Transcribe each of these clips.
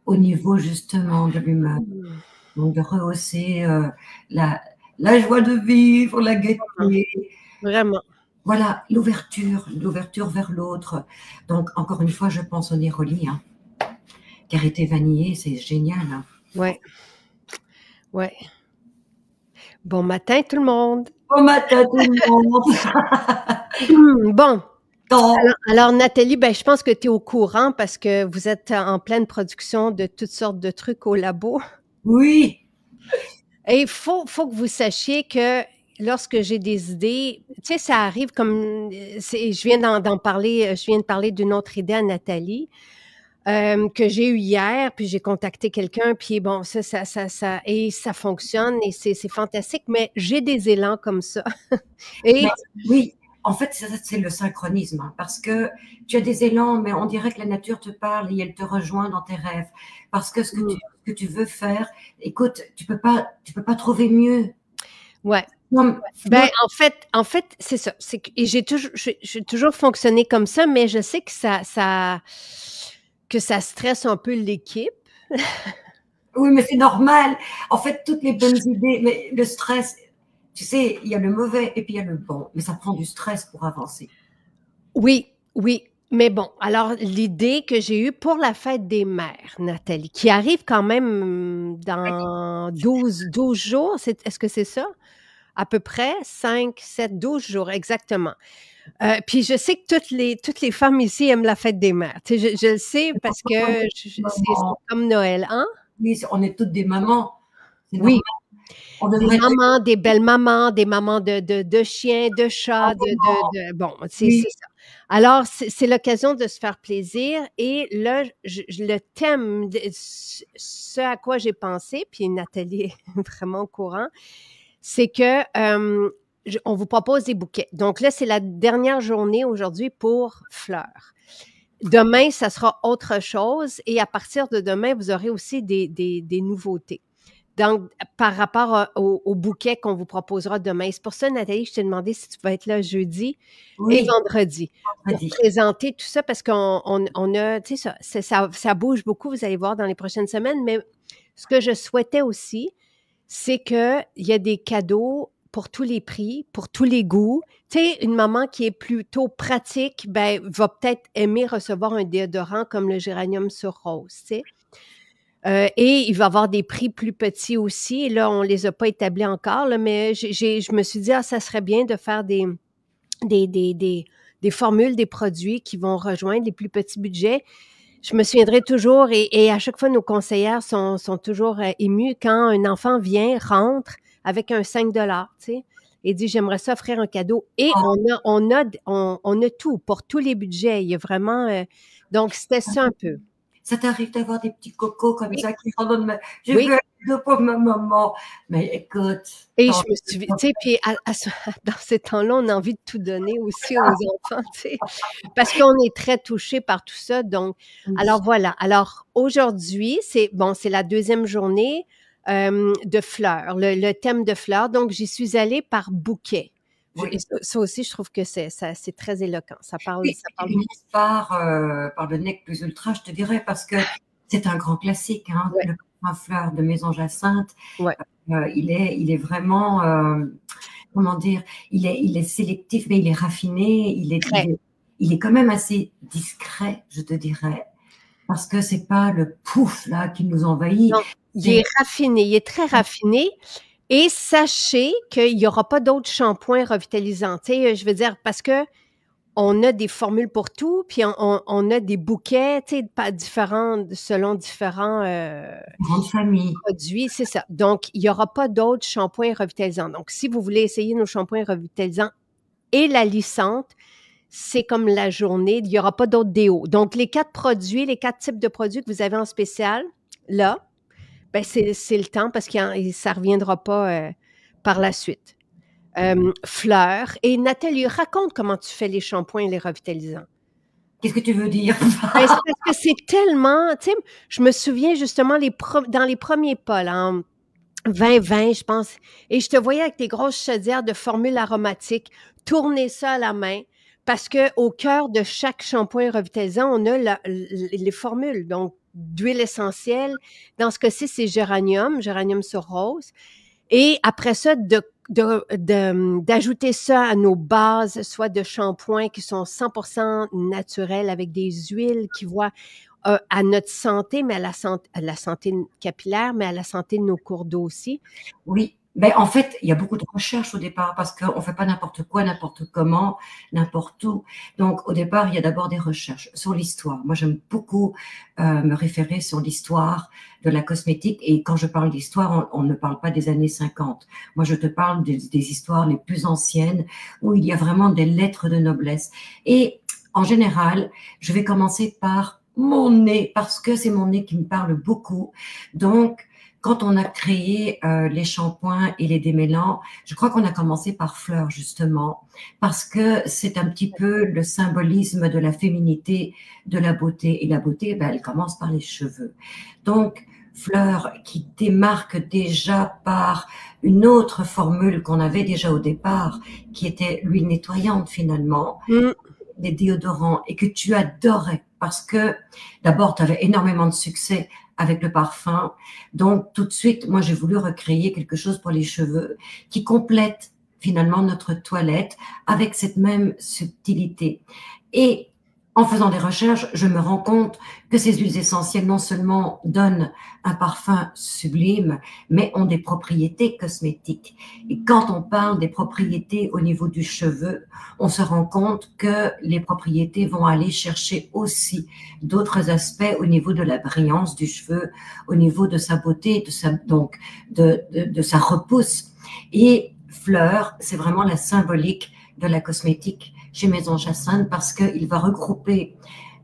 au niveau justement de l'humeur. Mmh. Donc de rehausser la, la joie de vivre, la gaieté, Vraiment. voilà, l'ouverture vers l'autre. Donc encore une fois, je pense au Néroli, hein. Karité vanillée, c'est génial, hein. Ouais, ouais. Bon matin tout le monde. Bon matin tout le monde. Bon, Donc, alors Nathalie, ben, je pense que tu es au courant parce que vous êtes en pleine production de toutes sortes de trucs au labo. oui, Et il faut que vous sachiez que lorsque j'ai des idées, tu sais, ça arrive comme, je viens d'en parler, je viens de parler d'une autre idée à Nathalie, que j'ai eue hier, puis j'ai contacté quelqu'un, puis bon, et ça fonctionne et c'est fantastique, mais j'ai des élans comme ça. mais Et oui. En fait, c'est le synchronisme, hein, parce que tu as des élans, mais on dirait que la nature te parle et elle te rejoint dans tes rêves. Parce que ce que tu veux faire, écoute, tu peux pas trouver mieux. ouais. Comme, Ben, en fait, c'est ça. C'est que et j'ai toujours fonctionné comme ça, mais je sais que que ça stresse un peu l'équipe. oui, mais c'est normal. En fait, toutes les bonnes idées, mais le stress, tu sais, il y a le mauvais et puis il y a le bon, mais ça prend du stress pour avancer. Oui, oui. Mais bon, alors l'idée que j'ai eue pour la fête des mères, Nathalie, qui arrive quand même dans 12 jours, est-ce que c'est ça? À peu près 5, 7, 12 jours, exactement. Puis je sais que toutes les femmes ici aiment la fête des mères. Tu sais, je le sais parce que c'est Maman. comme Noël, hein? Oui, on est toutes des mamans. C'est normal. Oui, On des devrait être mamans, des belles mamans, des mamans de chiens, de chats, maman. bon, Oui, c'est ça. Alors, c'est l'occasion de se faire plaisir et là, le thème, ce à quoi j'ai pensé, puis Nathalie est vraiment au courant, c'est que on vous propose des bouquets. Donc là, c'est la dernière journée aujourd'hui pour fleurs. Demain, ça sera autre chose et à partir de demain, vous aurez aussi des nouveautés. Donc, par rapport au bouquet qu'on vous proposera demain. C'est pour ça, Nathalie, je t'ai demandé si tu vas être là jeudi et oui, vendredi pour vendredi. présenter tout ça parce qu'on a, tu sais, ça bouge beaucoup, vous allez voir dans les prochaines semaines, mais ce que je souhaitais aussi, c'est qu'il y a des cadeaux pour tous les prix, pour tous les goûts. Tu sais, une maman qui est plutôt pratique, ben, va peut-être aimer recevoir un déodorant comme le géranium sur rose, tu sais. Et il va y avoir des prix plus petits aussi. Là, on les a pas établis encore, là, mais je me suis dit, ah, ça serait bien de faire des, des, des, des formules, des produits qui vont rejoindre les plus petits budgets. Je me souviendrai toujours, et à chaque fois, nos conseillères sont toujours émues quand un enfant vient, rentre avec un 5 tu sais, et dit, j'aimerais ça offrir un cadeau. Et on a tout pour tous les budgets. Il y a vraiment, donc c'était ça un peu. Ça t'arrive d'avoir des petits cocos comme Oui, ça qui rendent je oui. veux un cadeau pour ma maman. Mais écoute, Et je me suis, tu sais, puis dans ces temps-là, on a envie de tout donner aussi aux enfants, tu sais, parce qu'on est très touchés par tout ça. Donc, alors voilà. Alors aujourd'hui, c'est bon, c'est la deuxième journée de fleurs, le thème de fleurs. Donc, j'y suis allée par bouquet. Et oui. ça aussi, je trouve que c'est très éloquent. Oui, Ça si tu parle beaucoup. commences par le nec plus ultra, je te dirais, parce que c'est un grand classique, hein, Ouais, le parfum fleur de Maison Jacinthe. ouais, Il est vraiment, comment dire, il est sélectif, mais il est raffiné, très. il est quand même assez discret, je te dirais, parce que c'est pas le pouf là qui nous envahit. Non, il C'est est raffiné, il est très raffiné. Et sachez qu'il n'y aura pas d'autres shampoings revitalisants. Tu sais, je veux dire, parce que on a des formules pour tout, puis on a des bouquets, tu sais, pas différents selon différents une grande famille. produits, c'est ça. Donc, il n'y aura pas d'autres shampoings revitalisants. Donc, si vous voulez essayer nos shampoings revitalisants et la lissante, c'est comme la journée, il n'y aura pas d'autres déos. Donc, les 4 produits, les 4 types de produits que vous avez en spécial, là, ben c'est le temps parce que ça ne reviendra pas par la suite. Fleurs. Et Nathalie, raconte comment tu fais les shampoings et les revitalisants. Qu'est-ce que tu veux dire? Ben, c'est parce que c'est tellement, tu sais, je me souviens justement dans les premiers pas, là, en 2020, je pense, et je te voyais avec tes grosses chaudières de formules aromatiques, tourner ça à la main, parce que au cœur de chaque shampoing revitalisant, on a les formules. Donc, d'huile essentielle. Dans ce cas-ci, c'est géranium sur rose. Et après ça, d'ajouter ça à nos bases, soit de shampoings qui sont 100% naturels avec des huiles qui voient à notre santé, mais à la santé capillaire, mais à la santé de nos cours d'eau aussi. Oui, mais en fait, il y a beaucoup de recherches au départ parce qu'on ne fait pas n'importe quoi, n'importe comment, n'importe où. Donc, au départ, il y a d'abord des recherches sur l'histoire. Moi, j'aime beaucoup me référer sur l'histoire de la cosmétique. Et quand je parle d'histoire, on ne parle pas des années 50. Moi, je te parle des histoires les plus anciennes où il y a vraiment des lettres de noblesse. Et en général, je vais commencer par mon nez parce que c'est mon nez qui me parle beaucoup. Donc, quand on a créé les shampoings et les démêlants, je crois qu'on a commencé par Fleur, justement, parce que c'est un petit peu le symbolisme de la féminité, de la beauté. Et la beauté, ben, elle commence par les cheveux. Donc, Fleur, qui démarque déjà par une autre formule qu'on avait déjà au départ, qui était l'huile nettoyante, finalement, des déodorants, et que tu adorais, parce que d'abord, tu avais énormément de succès avec le parfum. Donc, tout de suite, moi, j'ai voulu recréer quelque chose pour les cheveux qui complète finalement notre toilette avec cette même subtilité. Et en faisant des recherches, je me rends compte que ces huiles essentielles non seulement donnent un parfum sublime, mais ont des propriétés cosmétiques. Et quand on parle des propriétés au niveau du cheveu, on se rend compte que les propriétés vont aller chercher aussi d'autres aspects au niveau de la brillance du cheveu, au niveau de sa beauté, de sa repousse. Et Fleur, c'est vraiment la symbolique de la cosmétique chez Maison Jacinthe parce qu'il va regrouper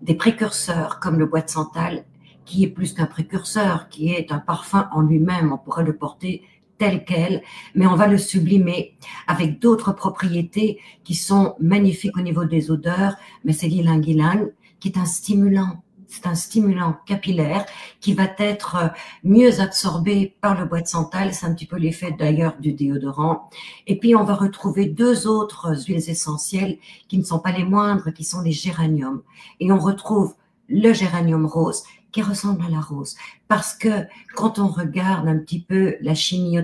des précurseurs comme le bois de santal, qui est plus qu'un précurseur, qui est un parfum en lui-même. On pourrait le porter tel quel, mais on va le sublimer avec d'autres propriétés qui sont magnifiques au niveau des odeurs. Mais c'est l'ylang-ylang qui est un stimulant. C'est un stimulant capillaire qui va être mieux absorbé par le bois de santal. C'est un petit peu l'effet d'ailleurs du déodorant. Et puis, on va retrouver deux autres huiles essentielles qui ne sont pas les moindres, qui sont les géraniums. Et on retrouve le géranium rose qui ressemble à la rose. Parce que quand on regarde un petit peu la chimie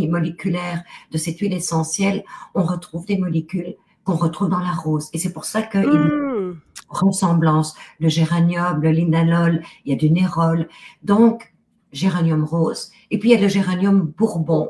moléculaire de cette huile essentielle, on retrouve des molécules qu'on retrouve dans la rose. Et c'est pour ça qu'il y a une ressemblance. Le géranium, le linalol, il y a du nérol. Donc, géranium rose. Et puis, il y a le géranium bourbon.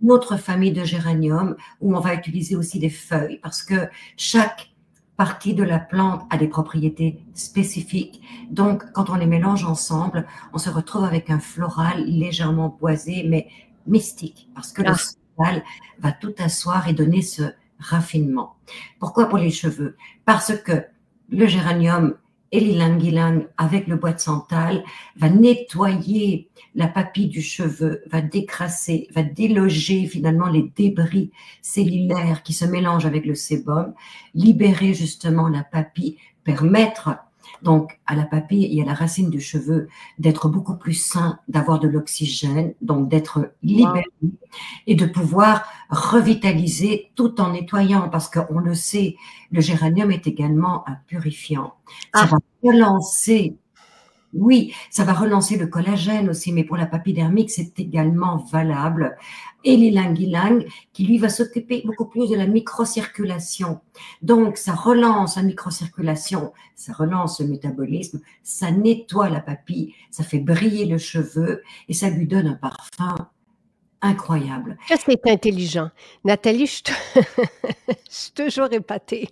Une autre famille de géranium où on va utiliser aussi des feuilles parce que chaque partie de la plante a des propriétés spécifiques. Donc, quand on les mélange ensemble, on se retrouve avec un floral légèrement boisé, mais mystique, parce que le floral va tout asseoir et donner ce raffinement. Pourquoi pour les cheveux? Parce que le géranium et l'ylang-ylang avec le bois de santal va nettoyer la papille du cheveu, va décrasser, va déloger finalement les débris cellulaires qui se mélangent avec le sébum, libérer justement la papille, permettre donc à la papille et à la racine du cheveu d'être beaucoup plus sain, d'avoir de l'oxygène, donc d'être libéré et de pouvoir revitaliser tout en nettoyant parce qu'on le sait, le géranium est également un purifiant. Ça va relancer, oui, ça va relancer le collagène aussi, mais pour la papille dermique, c'est également valable. Et l'ylang-ylang, qui lui va s'occuper beaucoup plus de la microcirculation. Donc, ça relance la microcirculation, ça relance le métabolisme, ça nettoie la papille, ça fait briller le cheveu et ça lui donne un parfum incroyable. Ça, c'est intelligent. Nathalie, je suis toujours épatée.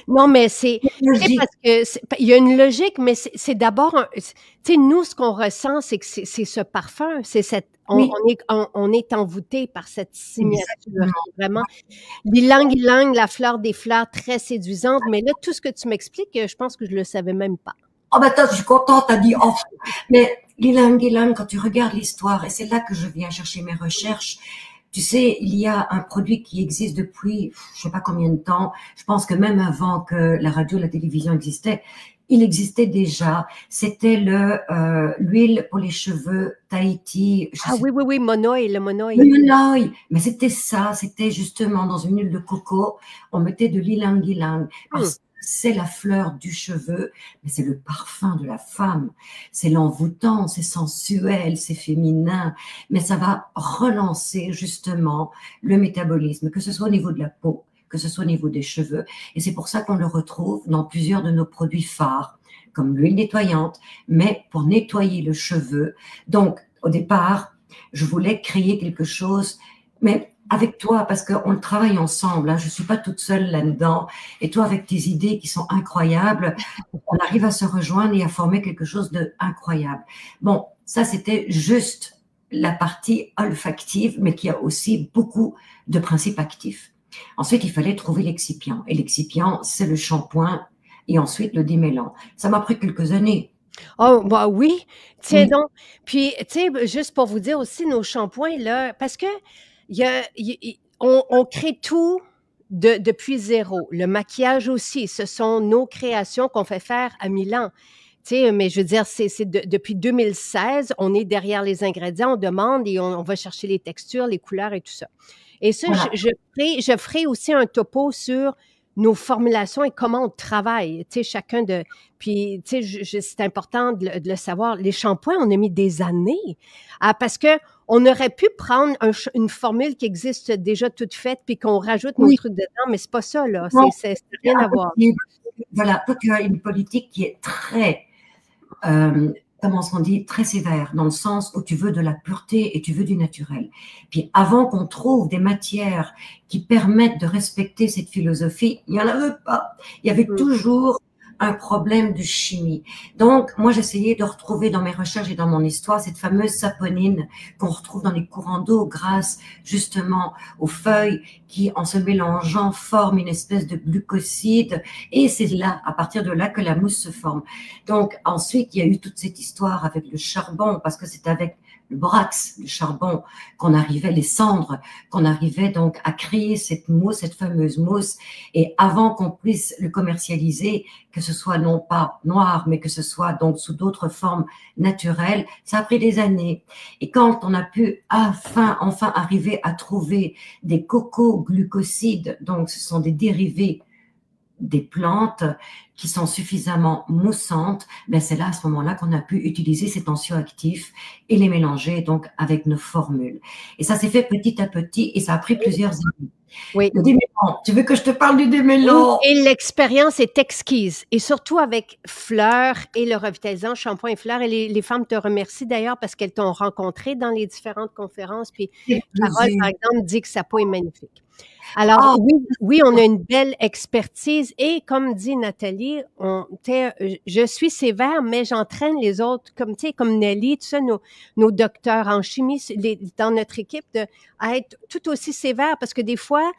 Non, mais c'est parce que il y a une logique, mais c'est d'abord, tu sais, nous, ce qu'on ressent, c'est que c'est ce parfum, c'est cette, on est envoûté par cette signature, vraiment. L'ylang-ylang, la fleur des fleurs, très séduisante, mais là, tout ce que tu m'expliques, je pense que je le savais même pas. Oh, ben, je suis contente, t'as dit, oh. Mais l'ylang-ylang, quand tu regardes l'histoire, et c'est là que je viens chercher mes recherches, tu sais, il y a un produit qui existe depuis, je sais pas combien de temps, je pense que même avant que la radio, la télévision existait, il existait déjà. C'était l'huile pour les cheveux Tahiti. Oui, Monoï, le Monoï. Le Monoï. Mais c'était ça, c'était justement dans une huile de coco, on mettait de l'ylang-ylang. c'est la fleur du cheveu, mais c'est le parfum de la femme. C'est l'envoûtant, c'est sensuel, c'est féminin, mais ça va relancer justement le métabolisme, que ce soit au niveau de la peau, que ce soit au niveau des cheveux. Et c'est pour ça qu'on le retrouve dans plusieurs de nos produits phares, comme l'huile nettoyante, mais pour nettoyer le cheveu. Donc, au départ, je voulais créer quelque chose, mais avec toi, parce qu'on travaille ensemble, hein, je ne suis pas toute seule là-dedans, et toi, avec tes idées qui sont incroyables, on arrive à se rejoindre et à former quelque chose d'incroyable. Bon, ça, c'était juste la partie olfactive, mais qui a aussi beaucoup de principes actifs. Ensuite, il fallait trouver l'excipient, et l'excipient, c'est le shampoing, et ensuite le démêlant. Ça m'a pris quelques années. Oh, bah oui, tiens Oui, donc. Puis, tu sais, juste pour vous dire aussi, nos shampoings, là, parce que on crée tout depuis zéro. Le maquillage aussi, ce sont nos créations qu'on fait faire à Milan. Tu sais, mais je veux dire, depuis 2016, on est derrière les ingrédients, on demande et on va chercher les textures, les couleurs et tout ça. Et ça, voilà. je ferai aussi un topo sur nos formulations et comment on travaille, tu sais, chacun de... Puis, tu sais, c'est important de le savoir. Les shampoings, on a mis des années parce que on aurait pu prendre une formule qui existe déjà toute faite puis qu'on rajoute nos Oui, trucs dedans, mais c'est pas ça, là. non, C'est rien à voir. voilà, toi, tu as une politique qui est très comment on dit, très sévère, dans le sens où tu veux de la pureté et tu veux du naturel. Puis avant qu'on trouve des matières qui permettent de respecter cette philosophie, il n'y en avait pas. Il y avait toujours un problème de chimie. Donc, moi, j'essayais de retrouver dans mes recherches et dans mon histoire cette fameuse saponine qu'on retrouve dans les courants d'eau grâce justement aux feuilles qui, en se mélangeant, forment une espèce de glucoside. Et c'est là, à partir de là, que la mousse se forme. Donc, ensuite, il y a eu toute cette histoire avec le charbon, parce que c'est avec le borax, le charbon, qu'on arrivait, les cendres, qu'on arrivait donc à créer cette mousse, cette fameuse mousse. Et avant qu'on puisse le commercialiser, que ce soit non pas noir, mais que ce soit donc sous d'autres formes naturelles, ça a pris des années. Et quand on a pu enfin arriver à trouver des cocoglucosides, donc ce sont des dérivés des plantes qui sont suffisamment moussantes, ben c'est là, à ce moment-là, qu'on a pu utiliser ces tensioactifs et les mélanger donc avec nos formules. Et ça s'est fait petit à petit et ça a pris plusieurs années. Oui. Le démêlant, tu veux que je te parle du Oui, démêlant? et l'expérience est exquise. Et surtout avec Fleur et le revitalisant shampoing et Fleur. Et les femmes te remercient d'ailleurs parce qu'elles t'ont rencontré dans les différentes conférences. Puis C'est Carole, plaisir. par exemple, dit que sa peau est magnifique. Alors, Oh, oui, oui, on a une belle expertise et comme dit Nathalie, je suis sévère, mais j'entraîne les autres, comme, tu sais, comme Nelly, tout ça, nos docteurs en chimie dans notre équipe, à être tout aussi sévère parce que des fois,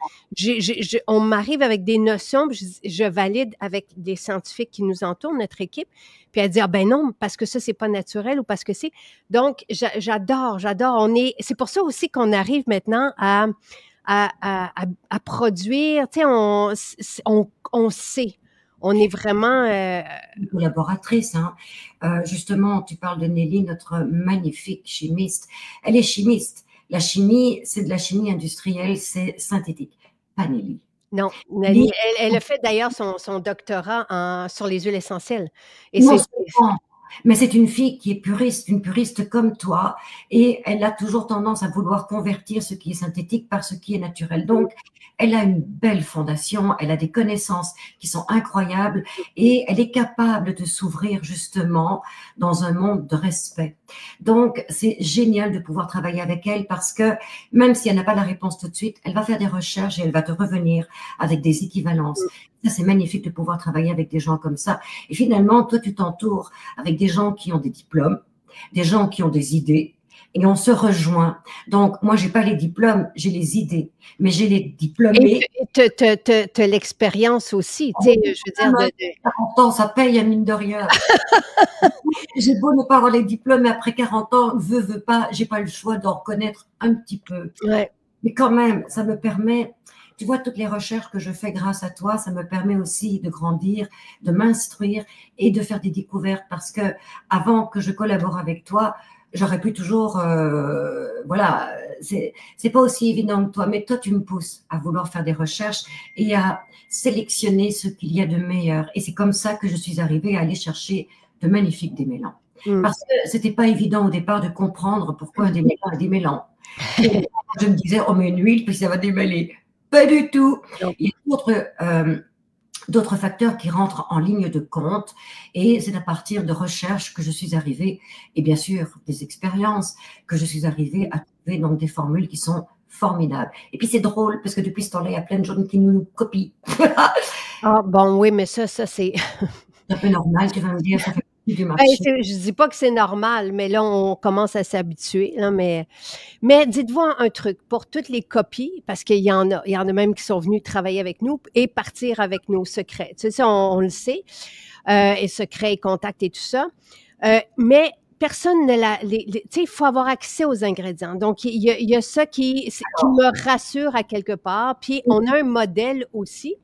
on m'arrive avec des notions, puis je valide avec des scientifiques qui nous entourent, notre équipe, puis elle dit, ah ben non, parce que ça, c'est pas naturel ou parce que c'est... Donc, j'adore. C'est pour ça aussi qu'on arrive maintenant à produire, tu sais, on sait. On est vraiment... collaboratrice, hein. Justement, tu parles de Nelly, notre magnifique chimiste. Elle est chimiste. La chimie, c'est de la chimie industrielle, c'est synthétique. Pas Nelly. non, Nelly, elle a fait d'ailleurs son doctorat sur les huiles essentielles. Et non c'est... seulement, mais c'est une fille qui est puriste, une puriste comme toi, et elle a toujours tendance à vouloir convertir ce qui est synthétique par ce qui est naturel. Donc, elle a une belle fondation, elle a des connaissances qui sont incroyables, et elle est capable de s'ouvrir justement dans un monde de respect. Donc, c'est génial de pouvoir travailler avec elle parce que même si elle n'a pas la réponse tout de suite, elle va faire des recherches et elle va te revenir avec des équivalences. Ça, c'est magnifique de pouvoir travailler avec des gens comme ça. Et finalement, toi, tu t'entoures avec des gens qui ont des diplômes, des gens qui ont des idées, et on se rejoint. Donc, moi, j'ai pas les diplômes, j'ai les idées, mais j'ai les diplômés. Et tu as l'expérience aussi, tu sais, je veux dire, 40 ans, ça paye, à mine de rien. J'ai beau ne pas avoir les diplômes, mais après 40 ans, veux pas, j'ai pas le choix d'en reconnaître un petit peu. ouais. Mais quand même, ça me permet, tu vois, toutes les recherches que je fais grâce à toi, ça me permet aussi de grandir, de m'instruire et de faire des découvertes parce que avant que je collabore avec toi, j'aurais pu toujours, voilà, c'est pas aussi évident que toi, mais toi, tu me pousses à vouloir faire des recherches et à sélectionner ce qu'il y a de meilleur. Et c'est comme ça que je suis arrivée à aller chercher de magnifiques démêlants. Parce que c'était pas évident au départ de comprendre pourquoi un démêlant est démêlant. Je me disais, on met une huile, puis ça va démêler. Pas du tout. Il y a d'autres facteurs qui rentrent en ligne de compte, et c'est à partir de recherches que je suis arrivée, et bien sûr des expériences, que je suis arrivée à trouver donc des formules qui sont formidables. Et puis c'est drôle, parce que depuis ce temps-là, il y a plein de gens qui nous copient. Ah bon, oui, mais ça c'est... C'est un peu normal, tu vas me dire, ça fait partie du marché. Ben, je dis pas que c'est normal, mais là, on commence à s'habituer. Mais dites-vous un truc, pour toutes les copies, parce qu'il y en a même qui sont venus travailler avec nous et partir avec nos secrets. Tu sais, ça, on le sait, et secrets, et contacts et tout ça. Mais personne ne l'a... Tu sais, il faut avoir accès aux ingrédients. Donc, il y a ça qui me rassure à quelque part. Puis, on a un modèle aussi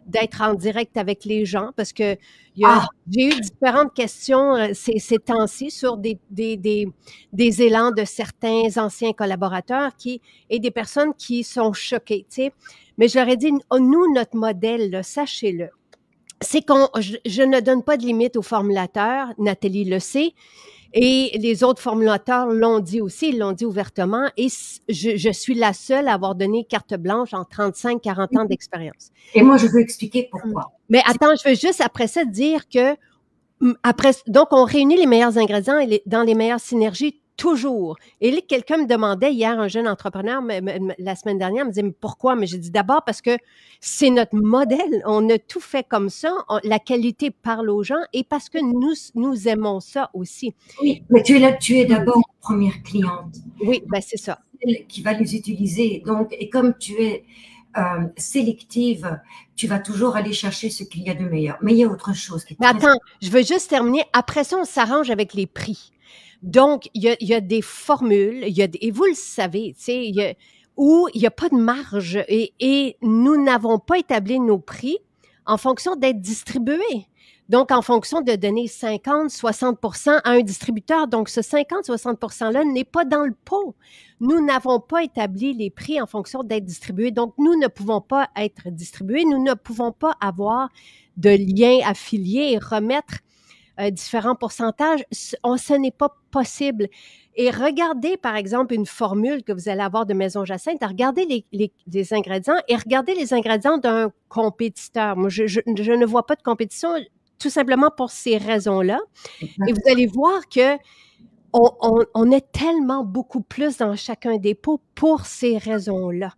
d'être en direct avec les gens, parce que j'ai eu différentes questions ces temps-ci sur des élans de certains anciens collaborateurs et des personnes qui sont choquées, tu sais. Mais je leur ai dit, nous, notre modèle, là, sachez-le, c'est je ne donne pas de limite aux formulateurs, Nathalie le sait, et les autres formulateurs l'ont dit aussi, ils l'ont dit ouvertement, et je suis la seule à avoir donné carte blanche en 35-40 ans d'expérience. Et moi, je veux expliquer pourquoi. Mais attends, je veux juste après ça dire que, donc on réunit les meilleurs ingrédients dans les meilleures synergies toujours. Et là, quelqu'un me demandait hier, un jeune entrepreneur, la semaine dernière, me disait, mais pourquoi? Mais j'ai dit d'abord parce que c'est notre modèle. On a tout fait comme ça. La qualité parle aux gens et parce que nous aimons ça aussi. Oui, mais tu es d'abord première cliente. Oui, ben c'est ça. Qui va les utiliser. Donc, et comme tu es sélective, tu vas toujours aller chercher ce qu'il y a de meilleur. Mais il y a autre chose qui est Mais attends, je veux juste terminer. Après ça, on s'arrange avec les prix. Donc, il y a des formules, et vous le savez, tu sais, où il n'y a pas de marge et nous n'avons pas établi nos prix en fonction d'être distribués. Donc, en fonction de donner 50-60% à un distributeur. Donc, ce 50-60%-là n'est pas dans le pot. Nous n'avons pas établi les prix en fonction d'être distribués. Donc, nous ne pouvons pas être distribués. Nous ne pouvons pas avoir de liens affiliés et remettre différents pourcentages. Ce n'est pas possible. Et regardez, par exemple, une formule que vous allez avoir de Maison Jacinthe, regardez les ingrédients et regardez les ingrédients d'un compétiteur. Moi, je ne vois pas de compétition tout simplement pour ces raisons-là. Et vous allez voir que on est tellement beaucoup plus dans chacun des pots pour ces raisons-là.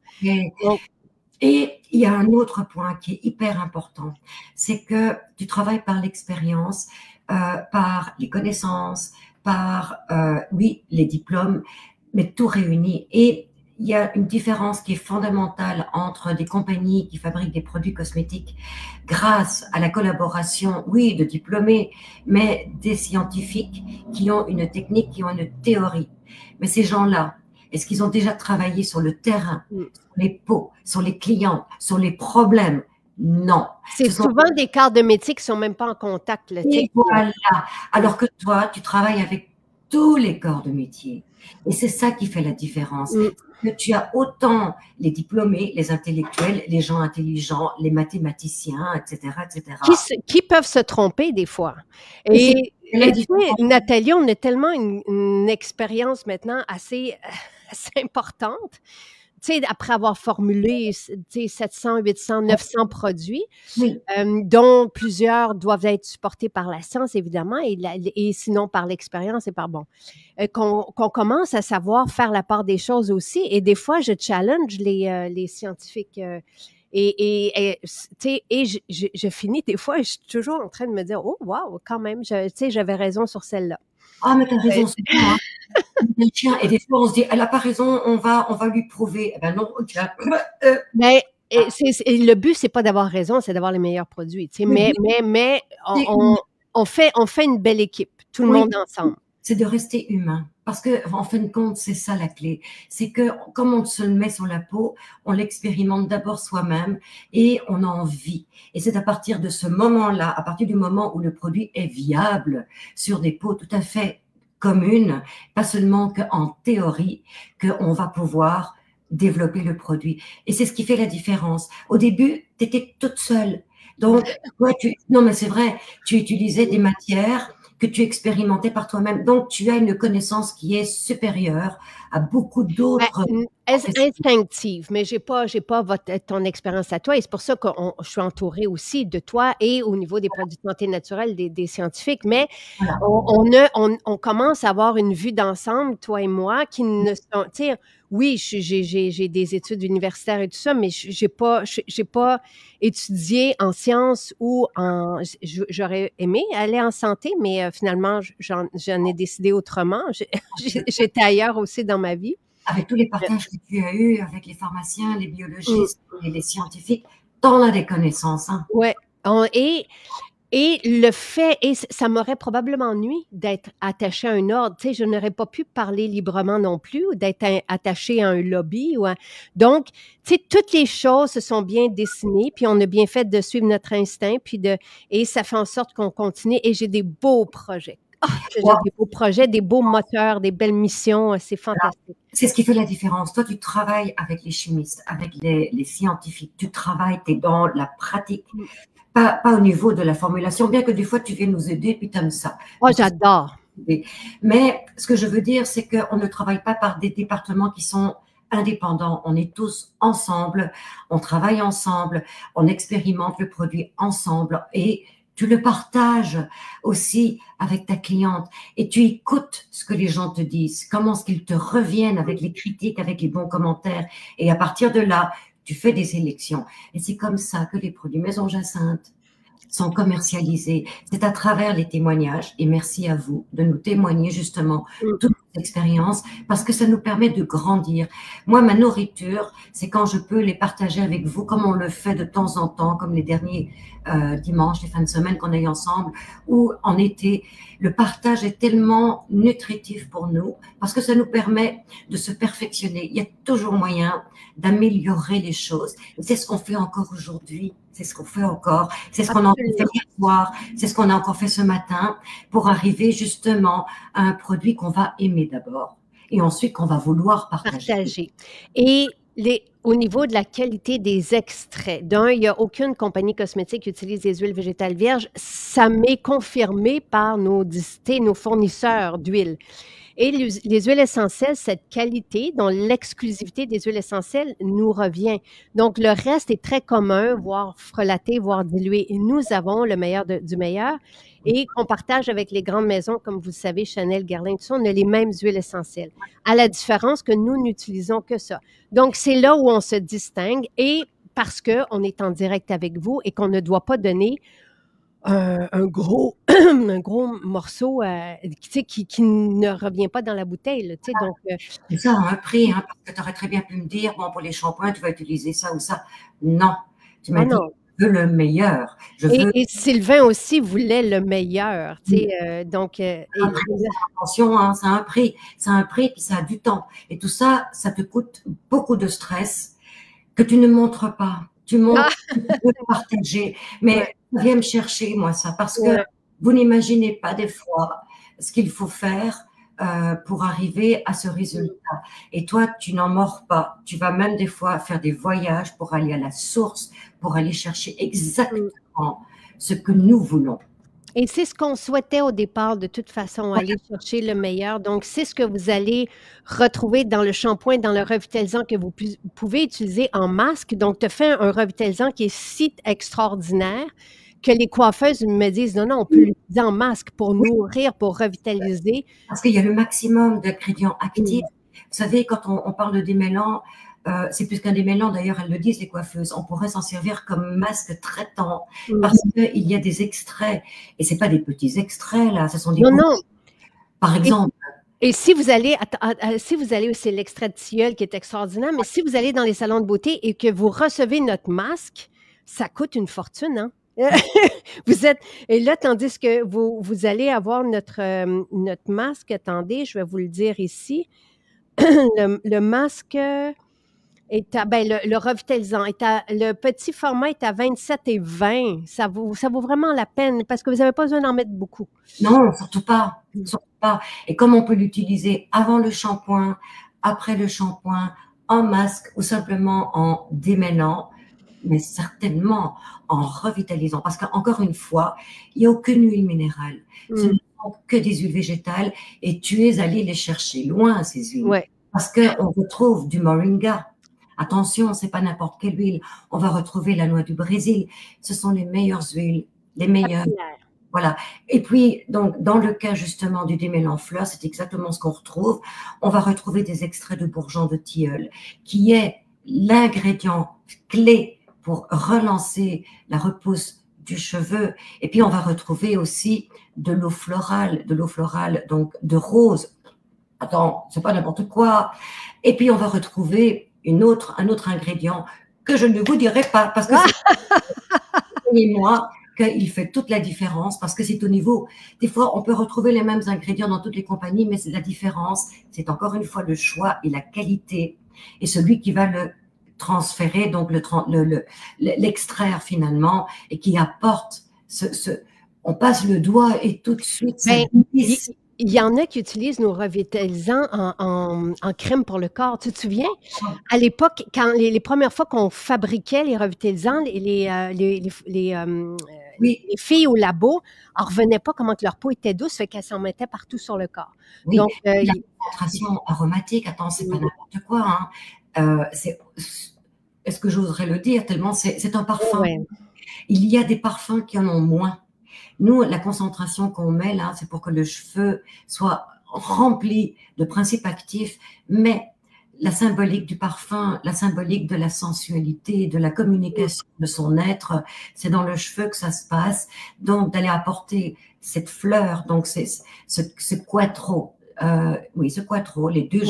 Et il y a un autre point qui est hyper important, c'est que tu travailles par l'expérience, par les connaissances, par, oui, les diplômes, mais tout réuni. Et il y a une différence qui est fondamentale entre des compagnies qui fabriquent des produits cosmétiques grâce à la collaboration, oui, de diplômés, mais des scientifiques qui ont une technique, qui ont une théorie. Mais ces gens-là, est-ce qu'ils ont déjà travaillé sur le terrain, sur les pots, sur les clients, sur les problèmes? Non. C'est souvent des corps de métier qui ne sont même pas en contact. Là, et voilà. Alors que toi, tu travailles avec tous les corps de métier. Et c'est ça qui fait la différence. Que tu as autant les diplômés, les intellectuels, les gens intelligents, les mathématiciens, etc., etc. Qui peuvent se tromper des fois. Et Nathalie, on a tellement une expérience maintenant assez importante. Tu sais, après avoir formulé 700, 800, 900 produits, dont plusieurs doivent être supportés par la science, évidemment, et sinon par l'expérience et par qu'on commence à savoir faire la part des choses aussi. Et des fois, je challenge les scientifiques. Et je finis des fois, je suis toujours en train de me dire, oh, wow, quand même, j'avais raison sur celle-là. Ah, mais t'as raison, c'est moi. Et des fois, on se dit, elle n'a pas raison, on va lui prouver. Eh ben non, mais le but, c'est pas d'avoir raison, c'est d'avoir les meilleurs produits. Mais on fait une belle équipe, tout le monde ensemble. C'est de rester humain. Parce que, en fin de compte, c'est ça la clé. C'est que, comme on se le met sur la peau, on l'expérimente d'abord soi-même et on a envie. Et c'est à partir de ce moment-là, à partir du moment où le produit est viable sur des peaux tout à fait commune, pas seulement qu'en théorie, qu'on va pouvoir développer le produit. Et c'est ce qui fait la différence. Au début, tu étais toute seule. Donc, non, mais c'est vrai, tu utilisais des matières que tu expérimentais par toi-même. Donc, tu as une connaissance qui est supérieure à beaucoup d'autres. Instinctive, mais j'ai pas ton expérience à toi et c'est pour ça que je suis entourée aussi de toi et au niveau des produits de santé naturelle, des scientifiques, mais Voilà. on commence à avoir une vue d'ensemble, toi et moi, qui ne sont, tu sais, oui, j'ai des études universitaires et tout ça, mais j'ai pas étudié en sciences ou j'aurais aimé aller en santé, mais finalement, j'en ai décidé autrement. J'étais ailleurs aussi dans ma vie. Avec tous les partages que tu as eus avec les pharmaciens, les biologistes et les scientifiques, t'en as des connaissances. Hein. Ouais. Et le fait, et ça m'aurait probablement nui d'être attachée à un ordre. Tu sais, je n'aurais pas pu parler librement non plus ou d'être attachée à un lobby. Donc, tu sais, toutes les choses se sont bien dessinées, puis on a bien fait de suivre notre instinct, et ça fait en sorte qu'on continue. Et j'ai des beaux projets. J'ai des beaux projets, des beaux moteurs, des belles missions. C'est fantastique. C'est ce qui fait la différence. Toi, tu travailles avec les chimistes, avec les scientifiques. Tu travailles, tu es dans la pratique. Pas au niveau de la formulation, bien que des fois, tu viens nous aider, puis tu aimes ça. Oh, j'adore. Mais ce que je veux dire, c'est qu'on ne travaille pas par des départements qui sont indépendants. On est tous ensemble, on travaille ensemble, on expérimente le produit ensemble et tu le partages aussi avec ta cliente et tu écoutes ce que les gens te disent, comment est-ce qu'ils te reviennent avec les critiques, avec les bons commentaires. Et à partir de là, tu fais des sélections. Et c'est comme ça que les produits Maison Jacinthe sont commercialisés. C'est à travers les témoignages, et merci à vous de nous témoigner justement toutes vos expériences, parce que ça nous permet de grandir. Moi, ma nourriture, c'est quand je peux les partager avec vous, comme on le fait de temps en temps, comme les derniers dimanches, les fins de semaine qu'on a eu ensemble, où en été, le partage est tellement nutritif pour nous, parce que ça nous permet de se perfectionner. Il y a toujours moyen d'améliorer les choses. Et c'est ce qu'on fait encore aujourd'hui. C'est ce qu'on fait encore. C'est ce qu'on a encore fait hier soir. C'est ce qu'on a encore fait ce matin pour arriver justement à un produit qu'on va aimer d'abord et ensuite qu'on va vouloir partager. Et au niveau de la qualité des extraits, il n'y a aucune compagnie cosmétique qui utilise des huiles végétales vierges. Ça m'est confirmé par nos fournisseurs d'huile. Et les huiles essentielles, cette qualité, dont l'exclusivité des huiles essentielles nous revient. Donc, le reste est très commun, voire frelaté, voire dilué. Et nous avons le meilleur du meilleur et qu'on partage avec les grandes maisons, comme vous le savez, Chanel, Guerlain, tout ça, on a les mêmes huiles essentielles. À la différence que nous n'utilisons que ça. Donc, c'est là où on se distingue et parce qu'on est en direct avec vous et qu'on ne doit pas donner un gros morceau qui ne revient pas dans la bouteille. Là, donc, ça a un prix, hein, parce que tu aurais très bien pu me dire, bon, pour les shampoings, tu vas utiliser ça ou ça. Non, tu m'as dit, je veux le meilleur. Et Sylvain aussi voulait le meilleur. Donc, attention, hein, ça a un prix. Ça a un prix, puis ça a du temps. Et tout ça, ça te coûte beaucoup de stress que tu ne montres pas. Tu montres, tu peux le partager. Mais viens me chercher, moi, ça, parce que vous n'imaginez pas des fois ce qu'il faut faire pour arriver à ce résultat. Et toi, tu n'en mords pas. Tu vas même des fois faire des voyages pour aller à la source, pour aller chercher exactement ce que nous voulons. Et c'est ce qu'on souhaitait au départ, de toute façon, aller chercher le meilleur. Donc, c'est ce que vous allez retrouver dans le shampoing, dans le revitalisant que vous pouvez utiliser en masque. Donc, tu fais un revitalisant qui est si extraordinaire que les coiffeuses me disent, non, on peut l'utiliser en masque pour nourrir, pour revitaliser. Parce qu'il y a le maximum d'ingrédients actifs. Vous savez, quand on parle de démêlant, c'est plus qu'un démêlant, d'ailleurs, elles le disent, les coiffeuses. On pourrait s'en servir comme masque traitant parce qu'il y a des extraits. Et ce n'est pas des petits extraits, là. Ce sont des... Non. Par exemple. Et si vous allez, c'est l'extrait de tilleul qui est extraordinaire, mais si vous allez dans les salons de beauté et que vous recevez notre masque, ça coûte une fortune, hein? Et là, tandis que vous allez avoir notre masque, attendez, je vais vous le dire ici. Le masque... Ben, le revitalisant le petit format est à 27 et 20. Ça vaut vraiment la peine parce que vous n'avez pas besoin d'en mettre beaucoup. Non, surtout pas. Surtout pas. Et comme on peut l'utiliser avant le shampoing, après le shampoing, en masque ou simplement en démêlant, mais certainement en revitalisant. Parce qu'encore une fois, il n'y a aucune huile minérale. Ce ne sont que des huiles végétales et tu es allé les chercher loin, ces huiles. Ouais. Parce qu'on retrouve du moringa. Attention, c'est pas n'importe quelle huile. On va retrouver la noix du Brésil. Ce sont les meilleures huiles, les meilleures. Voilà. Et puis, donc, dans le cas justement du démêlant en fleurs, c'est exactement ce qu'on retrouve. On va retrouver des extraits de bourgeon de tilleul, qui est l'ingrédient clé pour relancer la repousse du cheveu. Et puis, on va retrouver aussi de l'eau florale, donc de rose. Attends, c'est pas n'importe quoi. Et puis, on va retrouver un autre ingrédient que je ne vous dirai pas parce que c'est moi qu'il fait toute la différence parce que c'est au niveau, des fois on peut retrouver les mêmes ingrédients dans toutes les compagnies, mais c'est la différence, c'est encore une fois le choix et la qualité et celui qui va le transférer, donc l'extraire finalement et qui apporte on passe le doigt et tout de suite ça glisse. Il y en a qui utilisent nos revitalisants en crème pour le corps. Tu te souviens? À l'époque, quand les premières fois qu'on fabriquait les revitalisants, les filles au labo en revenaient pas comment que leur peau était douce, fait qu'elles s'en mettaient partout sur le corps. Oui, donc, la concentration aromatique, attends, c'est pas n'importe quoi. Hein. Est-ce que j'oserais le dire, tellement c'est un parfum. Ouais. Il y a des parfums qui en ont moins. Nous, la concentration qu'on met là, c'est pour que le cheveu soit rempli de principes actifs, mais la symbolique du parfum, la symbolique de la sensualité, de la communication de son être, c'est dans le cheveu que ça se passe. Donc, d'aller apporter cette fleur, donc ce quattro, ce quattro, les deux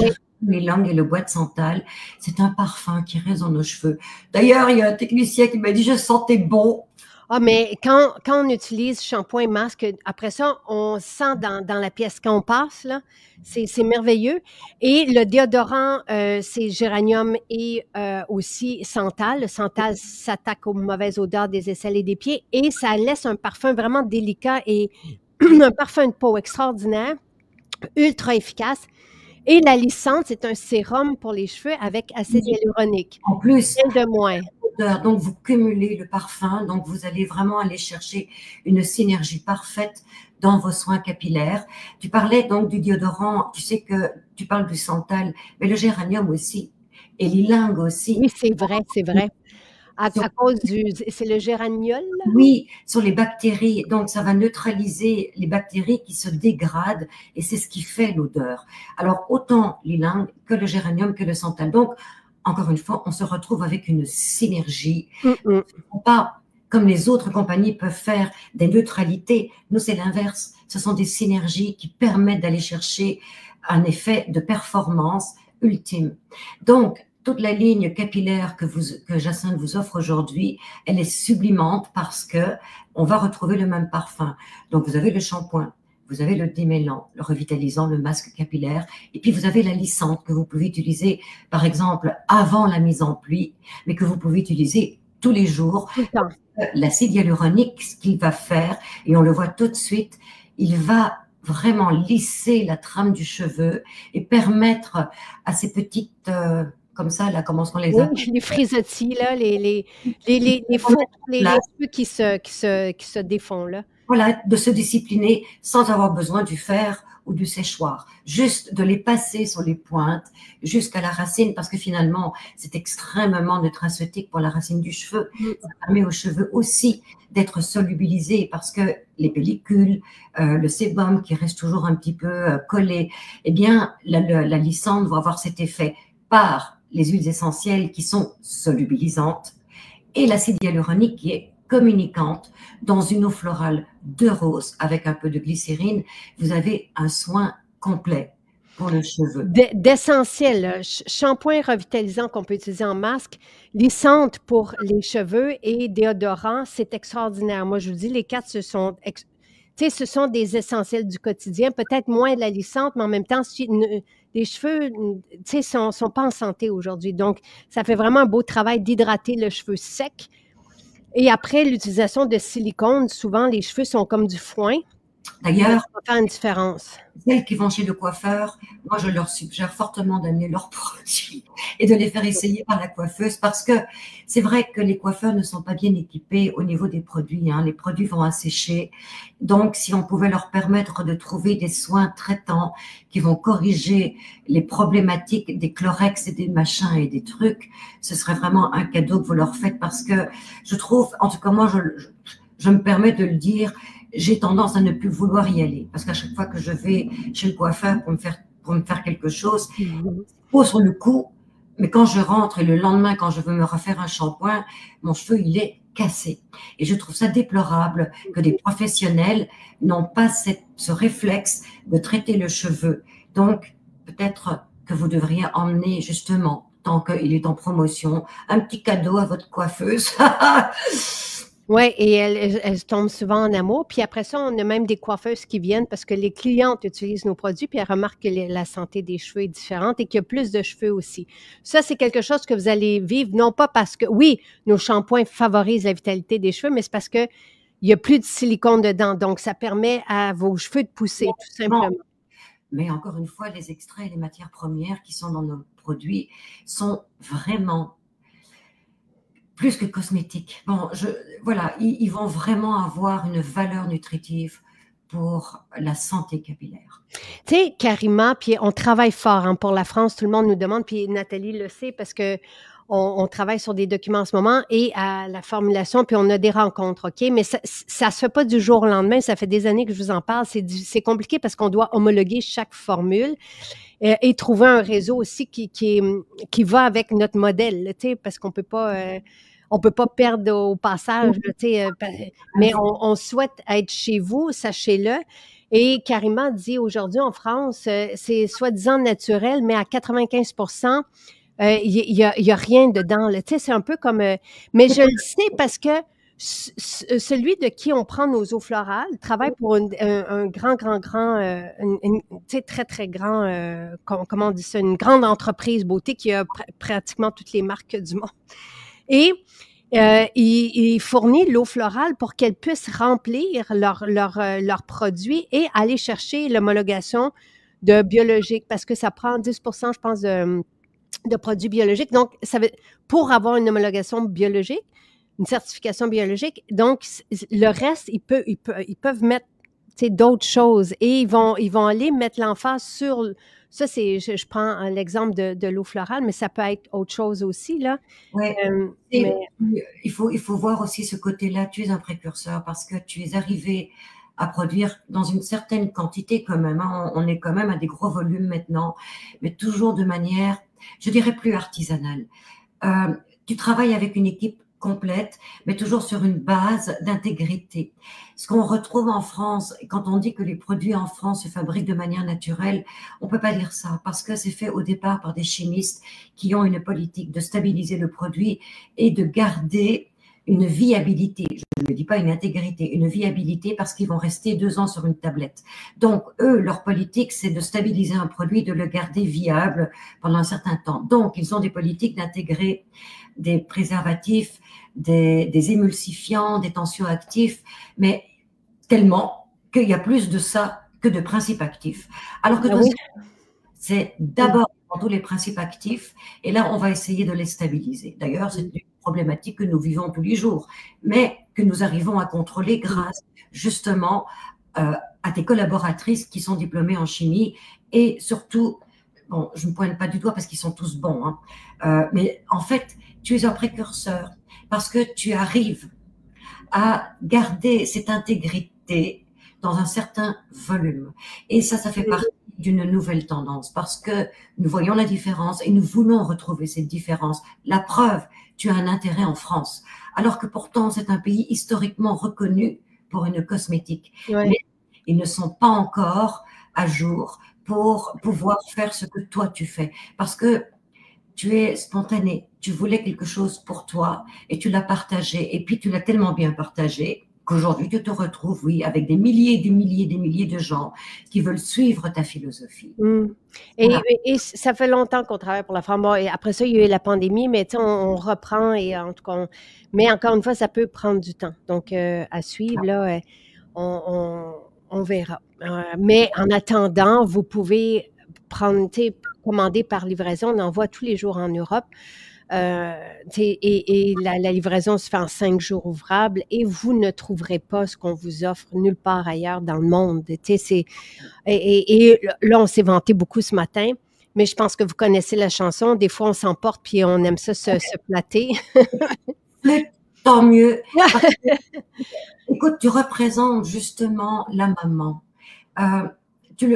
ylang et le bois de santal, c'est un parfum qui résonne aux cheveux. D'ailleurs, il y a un technicien qui m'a dit, je sentais bon. Ah, mais quand on utilise shampoing et masque, après ça, on sent dans la pièce quand on passe, là. C'est merveilleux. Et le déodorant, c'est géranium et aussi santal. Le santal s'attaque aux mauvaises odeurs des aisselles et des pieds et ça laisse un parfum vraiment délicat et un parfum de peau extraordinaire, ultra efficace. Et la lissante, c'est un sérum pour les cheveux avec acide hyaluronique. En plus, de moins. Donc, vous cumulez le parfum, donc vous allez vraiment aller chercher une synergie parfaite dans vos soins capillaires. Tu parlais donc du déodorant, tu sais que tu parles du santal, mais le géranium aussi, et l'ylang aussi. Oui, c'est vrai, c'est vrai. À cause c'est le géraniol? Oui, sur les bactéries. Donc, ça va neutraliser les bactéries qui se dégradent et c'est ce qui fait l'odeur. Alors, autant l'ylang que le géranium que le santal. Donc, encore une fois, on se retrouve avec une synergie. Pas comme les autres compagnies peuvent faire des neutralités. Nous, c'est l'inverse. Ce sont des synergies qui permettent d'aller chercher un effet de performance ultime. Donc, toute la ligne capillaire que Jacinthe vous offre aujourd'hui, elle est sublimante parce que on va retrouver le même parfum. Donc, vous avez le shampoing, vous avez le démêlant, le revitalisant, le masque capillaire, et puis vous avez la lissante que vous pouvez utiliser, par exemple, avant la mise en pluie, mais que vous pouvez utiliser tous les jours. L'acide hyaluronique, ce qu'il va faire, et on le voit tout de suite, il va vraiment lisser la trame du cheveu et permettre à ces petites... comme ça, là, comment est-ce qu'on les appelle? Les frisottis, là, les cheveux qui se défont, là. Voilà, de se discipliner sans avoir besoin du fer ou du séchoir. Juste de les passer sur les pointes jusqu'à la racine parce que finalement, c'est extrêmement nutraceutique pour la racine du cheveu. Ça permet aux cheveux aussi d'être solubilisés parce que les pellicules, le sébum qui reste toujours un petit peu collé, eh bien, la lissante va avoir cet effet par les huiles essentielles qui sont solubilisantes et l'acide hyaluronique qui est communicante dans une eau florale de rose avec un peu de glycérine. Vous avez un soin complet pour le cheveu. D'essentiel, shampoing revitalisant qu'on peut utiliser en masque, lissante pour les cheveux et déodorant, c'est extraordinaire. Moi, je vous dis, les quatre, Tu sais, ce sont des essentiels du quotidien, peut-être moins de la lissante, mais en même temps, les cheveux, tu sais, sont pas en santé aujourd'hui. Donc, ça fait vraiment un beau travail d'hydrater le cheveu sec. Et après l'utilisation de silicone, souvent, les cheveux sont comme du foin. Donc, D'ailleurs, ça va faire une différence. celles qui vont chez le coiffeur, moi, je leur suggère fortement d'amener leurs produits et de les faire essayer par la coiffeuse parce que c'est vrai que les coiffeurs ne sont pas bien équipés au niveau des produits. Hein. Les produits vont assécher. Donc, si on pouvait leur permettre de trouver des soins traitants qui vont corriger les problématiques des chlorex et des machins et des trucs, ce serait vraiment un cadeau que vous leur faites parce que je trouve, en tout cas, moi, je me permets de le dire, j'ai tendance à ne plus vouloir y aller. Parce qu'à chaque fois que je vais chez le coiffeur pour me faire quelque chose, haut sur le coup, mais quand je rentre et le lendemain, quand je veux me refaire un shampoing, mon cheveu, il est cassé. Et je trouve ça déplorable que des professionnels n'ont pas ce réflexe de traiter le cheveu. Donc, peut-être que vous devriez emmener justement, tant qu'il est en promotion, un petit cadeau à votre coiffeuse. Oui, et elles tombent souvent en amour. Puis après ça, on a même des coiffeuses qui viennent parce que les clientes utilisent nos produits, puis elles remarquent que la santé des cheveux est différente et qu'il y a plus de cheveux aussi. Ça, c'est quelque chose que vous allez vivre, non pas parce que, oui, nos shampoings favorisent la vitalité des cheveux, mais c'est parce que il y a plus de silicone dedans. Donc, ça permet à vos cheveux de pousser, tout simplement. Mais encore une fois, les extraits et les matières premières qui sont dans nos produits sont vraiment plus que cosmétiques. Bon, voilà, ils vont vraiment avoir une valeur nutritive pour la santé capillaire. Tu sais, Karima, puis on travaille fort hein, pour la France, tout le monde nous demande, puis Nathalie le sait parce que on travaille sur des documents en ce moment et à la formulation, puis on a des rencontres, OK? Mais ça se fait pas du jour au lendemain, ça fait des années que je vous en parle, c'est compliqué parce qu'on doit homologuer chaque formule et trouver un réseau aussi qui va avec notre modèle, tu sais, parce qu'on peut pas... on peut pas perdre au passage, tu sais, mais on souhaite être chez vous, sachez-le. Et Karima dit aujourd'hui en France, c'est soi-disant naturel, mais à 95 il y a rien dedans. Tu sais, c'est un peu comme... mais je le sais parce que celui de qui on prend nos eaux florales travaille pour un grand, tu sais, très, très grand, comment on dit ça, une grande entreprise beauté qui a pratiquement toutes les marques du monde. Et il fournit l'eau florale pour qu'elles puissent remplir leurs produits et aller chercher l'homologation de biologique parce que ça prend 10 je pense, de produits biologiques. Donc, pour avoir une homologation biologique, une certification biologique, donc le reste, ils peuvent mettre d'autres choses et ils vont aller mettre l'emphase sur... Ça, je prends l'exemple de l'eau florale, mais ça peut être autre chose aussi, là. Ouais. Mais... il faut voir aussi ce côté-là. Tu es un précurseur parce que tu es arrivé à produire dans une certaine quantité quand même. Hein. On est quand même à des gros volumes maintenant, mais toujours de manière, je dirais, plus artisanale. Tu travailles avec une équipe complète, mais toujours sur une base d'intégrité. Ce qu'on retrouve en France, quand on dit que les produits en France se fabriquent de manière naturelle, on peut pas dire ça parce que c'est fait au départ par des chimistes qui ont une politique de stabiliser le produit et de garder une viabilité. Je ne dis pas une intégrité, une viabilité parce qu'ils vont rester 2 ans sur une tablette. Donc, eux, leur politique, c'est de stabiliser un produit, de le garder viable pendant un certain temps. Donc, ils ont des politiques d'intégrer des préservatifs, des émulsifiants, des tensioactifs, mais tellement qu'il y a plus de ça que de principes actifs. Alors que c'est d'abord tous les principes actifs, et là, on va essayer de les stabiliser. D'ailleurs, c'est une problématique que nous vivons tous les jours, mais que nous arrivons à contrôler grâce justement à tes collaboratrices qui sont diplômées en chimie et surtout, bon, je ne me pointe pas du doigt parce qu'ils sont tous bons, hein, mais en fait, tu es un précurseur parce que tu arrives à garder cette intégrité dans un certain volume. Et ça fait partie d'une nouvelle tendance parce que nous voyons la différence et nous voulons retrouver cette différence. La preuve, tu as un intérêt en France, alors que pourtant c'est un pays historiquement reconnu pour une cosmétique. Ouais. Mais ils ne sont pas encore à jour pour pouvoir faire ce que toi tu fais. Parce que tu es spontané, tu voulais quelque chose pour toi et tu l'as partagé. Et puis tu l'as tellement bien partagé qu'aujourd'hui tu te retrouves, oui, avec des milliers, des milliers, des milliers de gens qui veulent suivre ta philosophie. Mmh. Voilà. Et ça fait longtemps qu'on travaille pour la femme. Bon, et après ça, il y a eu la pandémie, mais tu sais, on reprend et en tout cas, mais encore une fois, ça peut prendre du temps. Donc, à suivre, là, on verra. Mais en attendant, vous pouvez prendre, tu sais, commander par livraison. On envoie tous les jours en Europe. Et la livraison se fait en 5 jours ouvrables et vous ne trouverez pas ce qu'on vous offre nulle part ailleurs dans le monde. Et là, on s'est vanté beaucoup ce matin, mais je pense que vous connaissez la chanson. Des fois, on s'emporte puis on aime ça se flatter. Tant mieux. Écoute, tu représentes justement la maman.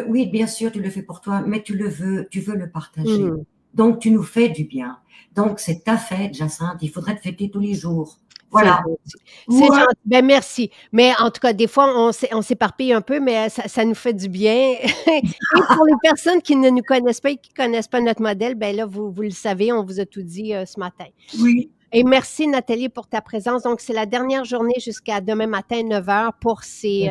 Oui, bien sûr, tu le fais pour toi, mais tu veux le partager. Mmh. Donc, tu nous fais du bien. Donc, c'est ta fête, Jacinthe. Il faudrait te fêter tous les jours. Voilà. C'est gentil. Ben, merci. Mais en tout cas, des fois, on s'éparpille un peu, mais ça nous fait du bien. Et pour les personnes qui ne nous connaissent pas et qui ne connaissent pas notre modèle, ben là, vous le savez, on vous a tout dit ce matin. Oui. Et merci, Nathalie, pour ta présence. Donc, c'est la dernière journée jusqu'à demain matin, 9 h, pour ces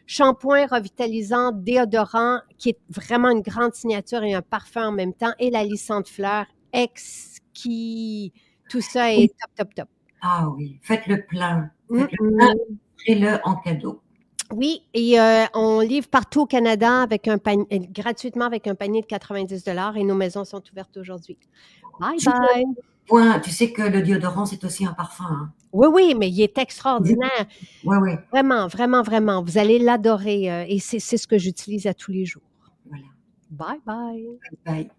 shampoings revitalisants, déodorants, qui est vraiment une grande signature et un parfum en même temps, et la lissante fleur, exquis. Tout ça est top, top, top. Ah oui, faites le plein. Offrez-le en cadeau. Oui, et on livre partout au Canada avec gratuitement avec un panier de 90 $ et nos maisons sont ouvertes aujourd'hui. Bye bye! Tu sais que le déodorant, c'est aussi un parfum. Hein. Oui, oui, mais il est extraordinaire. Oui, oui. Vraiment, vraiment, vraiment. Vous allez l'adorer et c'est ce que j'utilise à tous les jours. Voilà. Bye bye! Bye.